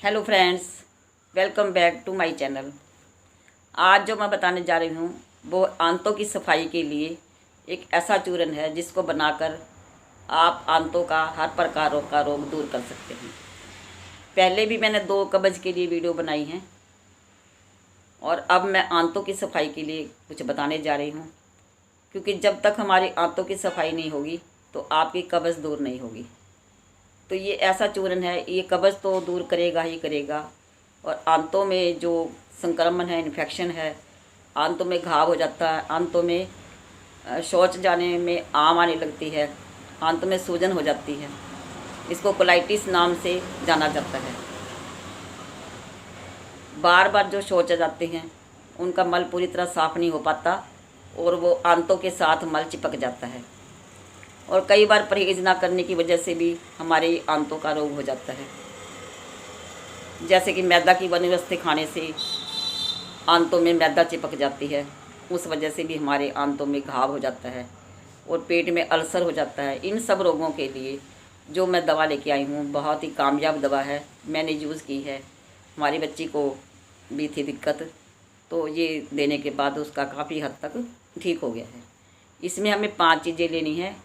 Hello friends, welcome back to my channel. आज जो मैं बताने जा रही हूँ वो आंतों की सफाई के लिए एक ऐसा चूरन है जिसको बनाकर आप आंतों का हर प्रकार का रोग दूर कर सकते हैं। पहले भी मैंने 2 कब्ज के लिए वीडियो बनाई हैं और अब मैं आंतों की सफाई के लिए कुछ बताने जा रही हूँ, क्योंकि जब तक हमारी आंतों की सफाई नहीं होगी तो आपकी कब्ज दूर नहीं होगी। तो ये ऐसा चूरन है, ये कब्ज तो दूर करेगा ही करेगा, और आंतों में जो संक्रमण है, इन्फेक्शन है, आंतों में घाव हो जाता है, आंतों में शौच जाने में आम आने लगती है, आंतों में सूजन हो जाती है, इसको कोलाइटिस नाम से जाना जाता है। बार बार जो शौच जाते हैं उनका मल पूरी तरह साफ़ नहीं हो पाता और वो आंतों के साथ मल चिपक जाता है, और कई बार परहेज ना करने की वजह से भी हमारे आंतों का रोग हो जाता है। जैसे कि मैदा की बनी वस्तु खाने से आंतों में मैदा चिपक जाती है, उस वजह से भी हमारे आंतों में घाव हो जाता है और पेट में अल्सर हो जाता है। इन सब रोगों के लिए जो मैं दवा लेके आई हूँ, बहुत ही कामयाब दवा है, मैंने यूज़ की है। हमारी बच्ची को भी थी दिक्कत, तो ये देने के बाद उसका काफ़ी हद तक ठीक हो गया है। इसमें हमें 5 चीज़ें लेनी है।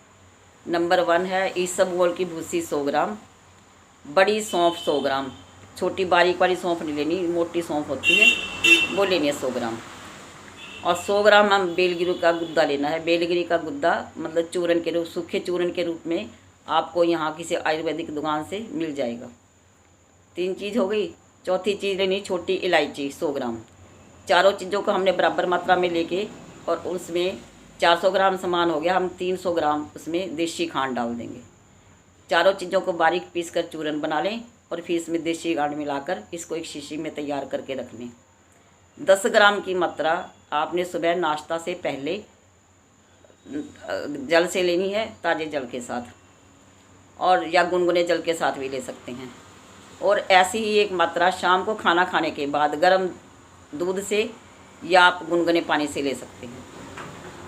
नंबर 1 है इसबगोल की भूसी 100 ग्राम, बड़ी सौंफ 100 ग्राम, छोटी बारीक वाली सौंफ नहीं लेनी, मोटी सौंफ होती है वो लेनी है 100 ग्राम। और 100 ग्राम हम बेलगिरी का गुद्दा लेना है। बेलगिरी का गुद्दा मतलब चूरन के रूप, सूखे चूरन के रूप में आपको यहाँ किसी आयुर्वेदिक दुकान से मिल जाएगा। 3 चीज़ हो गई। चौथी चीज़ लेनी छोटी इलायची 100 ग्राम। चारों चीज़ों को हमने बराबर मात्रा में लेके और उसमें 400 ग्राम सामान हो गया, हम 300 ग्राम उसमें देसी खांड डाल देंगे। चारों चीज़ों को बारीक पीस कर चूरन बना लें और फिर इसमें देसी खांड मिलाकर इसको एक शीशी में तैयार करके रख लें। 10 ग्राम की मात्रा आपने सुबह नाश्ता से पहले जल से लेनी है, ताज़े जल के साथ, और या गुनगुने जल के साथ भी ले सकते हैं। और ऐसी ही एक मात्रा शाम को खाना खाने के बाद गर्म दूध से या आप गुनगुने पानी से ले सकते हैं।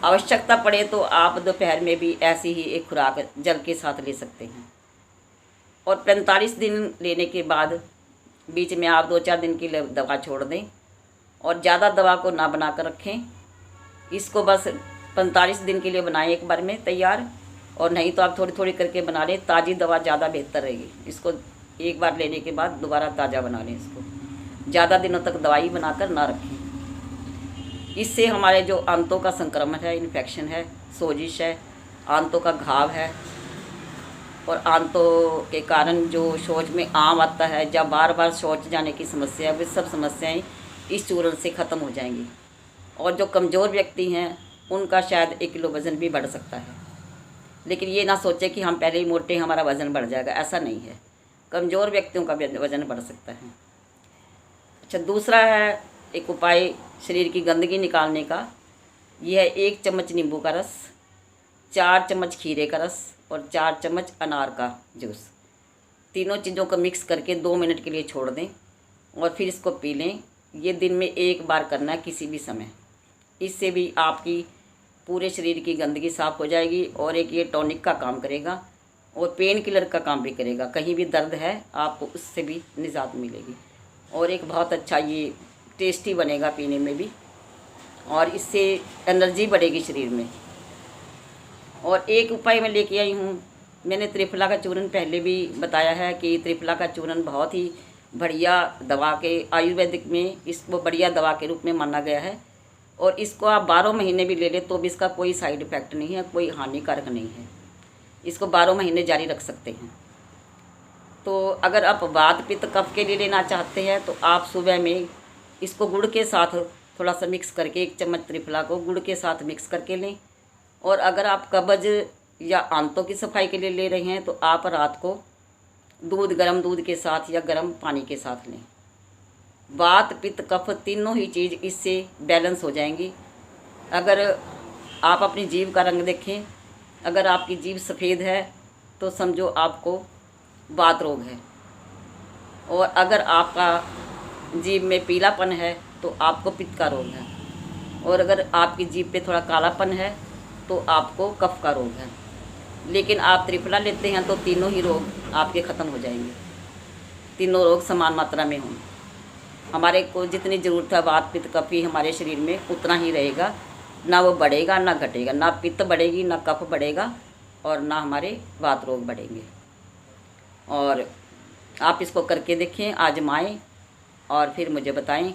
आवश्यकता पड़े तो आप दोपहर में भी ऐसी ही एक खुराक जल के साथ ले सकते हैं। और 45 दिन लेने के बाद बीच में आप 2-4 दिन की दवा छोड़ दें और ज़्यादा दवा को ना बना कर रखें। इसको बस 45 दिन के लिए बनाएं एक बार में तैयार, और नहीं तो आप थोड़ी थोड़ी करके बना लें। ताज़ी दवा ज़्यादा बेहतर रहेगी। इसको एक बार लेने के बाद दोबारा ताज़ा बना लें। इसको ज़्यादा दिनों तक दवाई बनाकर ना रखें। इससे हमारे जो आंतों का संक्रमण है, इन्फेक्शन है, सोजिश है, आंतों का घाव है, और आंतों के कारण जो शौच में आम आता है, जब बार बार शौच जाने की समस्या है, वे सब समस्याएं इस चूरन से ख़त्म हो जाएंगी। और जो कमज़ोर व्यक्ति हैं उनका शायद 1 किलो वज़न भी बढ़ सकता है। लेकिन ये ना सोचे कि हम पहले ही मोटे हैं हमारा वज़न बढ़ जाएगा, ऐसा नहीं है। कमज़ोर व्यक्तियों का वज़न बढ़ सकता है। अच्छा, दूसरा है एक उपाय शरीर की गंदगी निकालने का। यह है 1 चम्मच नींबू का रस, 4 चम्मच खीरे का रस और 4 चम्मच अनार का जूस। तीनों चीज़ों को मिक्स करके 2 मिनट के लिए छोड़ दें और फिर इसको पी लें। ये दिन में 1 बार करना है किसी भी समय। इससे भी आपकी पूरे शरीर की गंदगी साफ़ हो जाएगी और एक ये टॉनिक का काम करेगा और पेन किलर का काम भी करेगा। कहीं भी दर्द है आपको उससे भी निजात मिलेगी, और एक बहुत अच्छा ये टेस्टी बनेगा पीने में भी, और इससे एनर्जी बढ़ेगी शरीर में। और एक उपाय मैं लेके आई हूँ, मैंने त्रिफला का चूरन पहले भी बताया है कि त्रिफला का चूरन बहुत ही बढ़िया दवा के, आयुर्वेदिक में इसको बढ़िया दवा के रूप में माना गया है। और इसको आप 12 महीने भी ले लें तो भी इसका कोई साइड इफ़ेक्ट नहीं है, कोई हानिकारक नहीं है। इसको 12 महीने जारी रख सकते हैं। तो अगर आप वात पित्त कफ के लिए लेना चाहते हैं तो आप सुबह में इसको गुड़ के साथ थोड़ा सा मिक्स करके, 1 चम्मच त्रिफला को गुड़ के साथ मिक्स करके लें। और अगर आप कब्ज या आंतों की सफाई के लिए ले रहे हैं तो आप रात को गर्म दूध के साथ या गर्म पानी के साथ लें। वात पित्त कफ तीनों ही चीज़ इससे बैलेंस हो जाएंगी। अगर आप अपनी जीभ का रंग देखें, अगर आपकी जीभ सफ़ेद है तो समझो आपको वात रोग है, और अगर आपका जीभ में पीलापन है तो आपको पित्त का रोग है, और अगर आपकी जीभ पे थोड़ा कालापन है तो आपको कफ का रोग है। लेकिन आप त्रिफला लेते हैं तो तीनों ही रोग आपके ख़त्म हो जाएंगे। तीनों रोग समान मात्रा में हों। हमारे को जितनी ज़रूरत है वात पित्त कफ हमारे शरीर में उतना ही रहेगा, ना वो बढ़ेगा ना घटेगा, ना पित्त बढ़ेगी ना कफ बढ़ेगा और ना हमारे वात रोग बढ़ेंगे। और आप इसको करके देखें, आजमाएं और फिर मुझे बताएं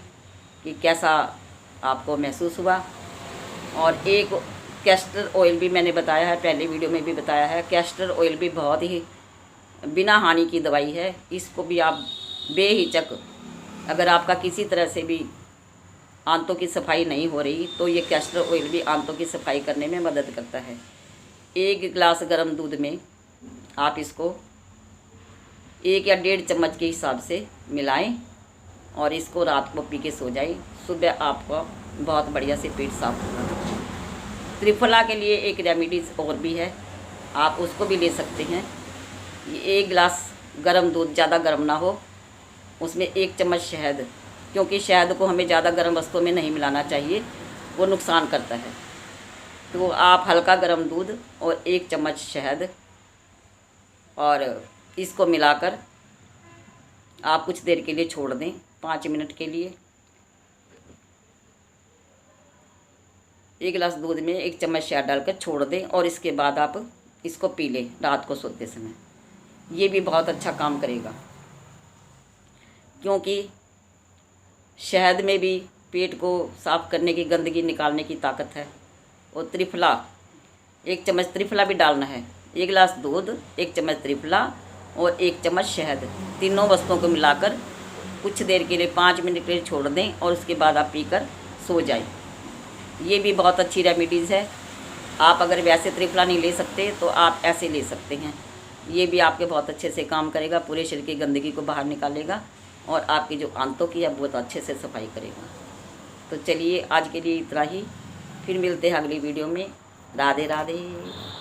कि कैसा आपको महसूस हुआ। और एक कैस्टर ऑयल भी मैंने बताया है, पहले वीडियो में भी बताया है। कैस्टर ऑयल भी बहुत ही बिना हानि की दवाई है। इसको भी आप बेहिचक, अगर आपका किसी तरह से भी आंतों की सफाई नहीं हो रही तो ये कैस्टर ऑयल भी आंतों की सफाई करने में मदद करता है। 1 गिलास गर्म दूध में आप इसको 1 या 1.5 चम्मच के हिसाब से मिलाएं और इसको रात को पी के सो जाएं। सुबह आपका बहुत बढ़िया से पेट साफ होगा। त्रिफला के लिए एक रेमेडीज़ और भी है, आप उसको भी ले सकते हैं। ये 1 गिलास गर्म दूध, ज़्यादा गर्म ना हो, उसमें 1 चम्मच शहद, क्योंकि शहद को हमें ज़्यादा गर्म वस्तुओं में नहीं मिलाना चाहिए, वो नुकसान करता है। तो आप हल्का गर्म दूध और 1 चम्मच शहद और इसको मिलाकर आप कुछ देर के लिए छोड़ दें, 5 मिनट के लिए। 1 गिलास दूध में 1 चम्मच शहद डालकर छोड़ दें और इसके बाद आप इसको पी लें रात को सोते समय। ये भी बहुत अच्छा काम करेगा, क्योंकि शहद में भी पेट को साफ़ करने की, गंदगी निकालने की ताकत है। और त्रिफला, 1 चम्मच त्रिफला भी डालना है। 1 गिलास दूध, 1 चम्मच त्रिफला और 1 चम्मच शहद, तीनों वस्तुओं को मिलाकर कुछ देर के लिए 5 मिनट के लिए छोड़ दें और उसके बाद आप पीकर सो जाएं। ये भी बहुत अच्छी रेमेडीज़ है। आप अगर वैसे त्रिफला नहीं ले सकते तो आप ऐसे ले सकते हैं। ये भी आपके बहुत अच्छे से काम करेगा, पूरे शरीर की गंदगी को बाहर निकालेगा और आपकी जो आंतों की है बहुत अच्छे से सफाई करेगा। तो चलिए आज के लिए इतना ही, फिर मिलते हैं अगली वीडियो में। राधे राधे।